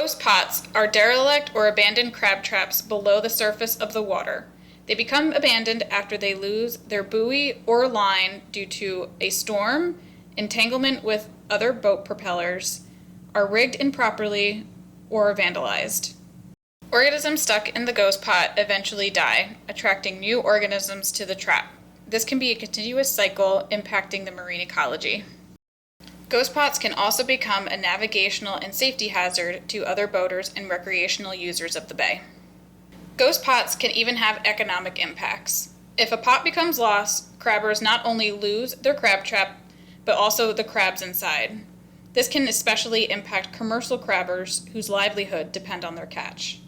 Ghost pots are derelict or abandoned crab traps below the surface of the water. They become abandoned after they lose their buoy or line due to a storm, entanglement with other boat propellers, are rigged improperly, or are vandalized. Organisms stuck in the ghost pot eventually die, attracting new organisms to the trap. This can be a continuous cycle impacting the marine ecology. Ghost pots can also become a navigational and safety hazard to other boaters and recreational users of the bay. Ghost pots can even have economic impacts. If a pot becomes lost, crabbers not only lose their crab trap, but also the crabs inside. This can especially impact commercial crabbers whose livelihood depend on their catch.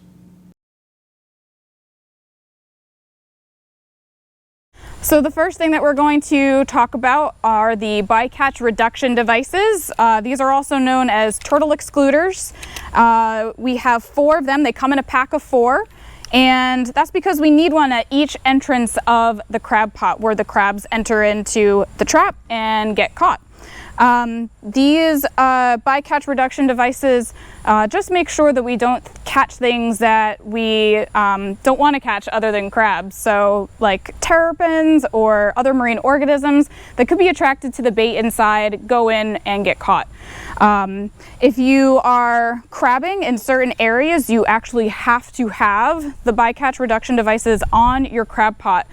So the first thing that we're going to talk about are the bycatch reduction devices. These are also known as turtle excluders. We have 4 of them. They come in a pack of 4. And that's because we need one at each entrance of the crab pot where the crabs enter into the trap and get caught. These bycatch reduction devices just make sure that we don't catch things that we don't want to catch other than crabs. So like terrapins or other marine organisms that could be attracted to the bait inside, go in and get caught. If you are crabbing in certain areas, you actually have to have the bycatch reduction devices on your crab pot.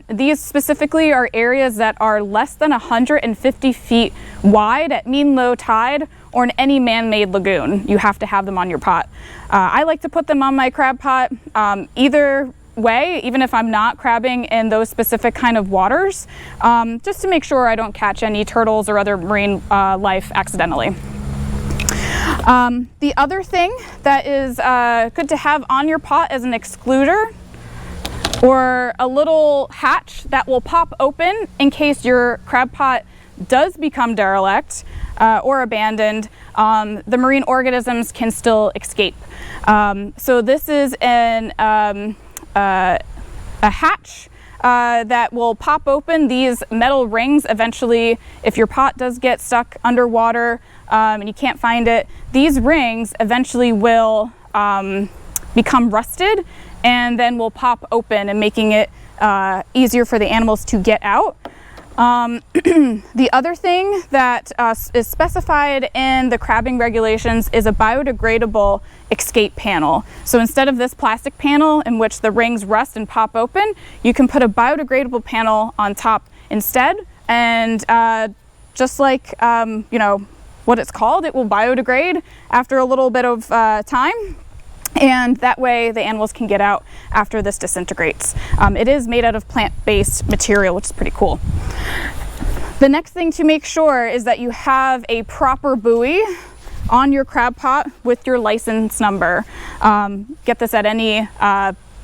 These specifically are areas that are less than 150 feet wide at mean low tide or in any man-made lagoon. You have to have them on your pot. I like to put them on my crab pot either way, even if I'm not crabbing in those specific kind of waters, just to make sure I don't catch any turtles or other marine life accidentally. The other thing that is good to have on your pot is an excluder, or a little hatch that will pop open in case your crab pot does become derelict or abandoned. The marine organisms can still escape. So this is a hatch that will pop open. These metal rings eventually, if your pot does get stuck underwater and you can't find it, these rings eventually will become rusted and then will pop open and making it easier for the animals to get out. The other thing that is specified in the crabbing regulations is a biodegradable escape panel. So instead of this plastic panel in which the rings rust and pop open, you can put a biodegradable panel on top instead, and just like you know what it's called, it will biodegrade after a little bit of time. And that way the animals can get out after this disintegrates. It is made out of plant-based material, which is pretty cool. The next thing to make sure is that you have a proper buoy on your crab pot with your license number. Get this at any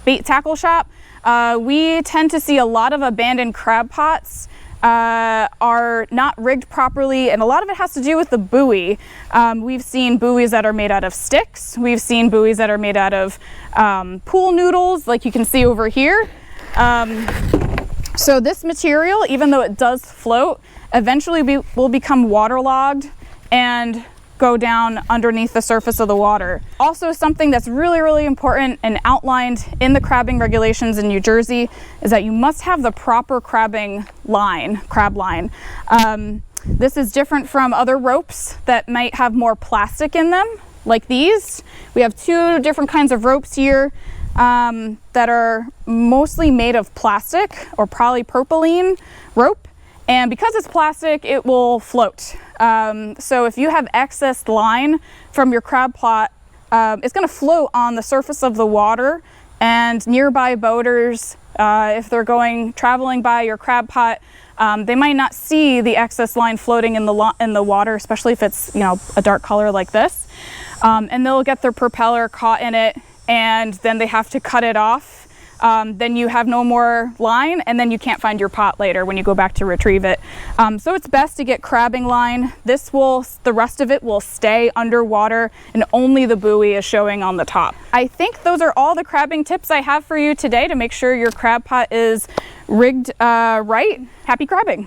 bait tackle shop. We tend to see a lot of abandoned crab pots are not rigged properly, and a lot of it has to do with the buoy. We've seen buoys that are made out of sticks. We've seen buoys that are made out of pool noodles, like you can see over here. So this material, even though it does float, eventually will become waterlogged and go down underneath the surface of the water. Also, something that's really, really important and outlined in the crabbing regulations in New Jersey is that you must have the proper crabbing line, crab line. This is different from other ropes that might have more plastic in them, like these. We have 2 different kinds of ropes here that are mostly made of plastic or polypropylene rope. And because it's plastic, it will float. So if you have excess line from your crab pot, it's gonna float on the surface of the water, and nearby boaters, if they're traveling by your crab pot, they might not see the excess line floating in the water, especially if it's, you know, a dark color like this. And they'll get their propeller caught in it, and then they have to cut it off. Then you have no more line, and then you can't find your pot later when you go back to retrieve it. So it's best to get crabbing line. The rest of it will stay underwater, and only the buoy is showing on the top. I think those are all the crabbing tips I have for you today to make sure your crab pot is rigged right. Happy crabbing!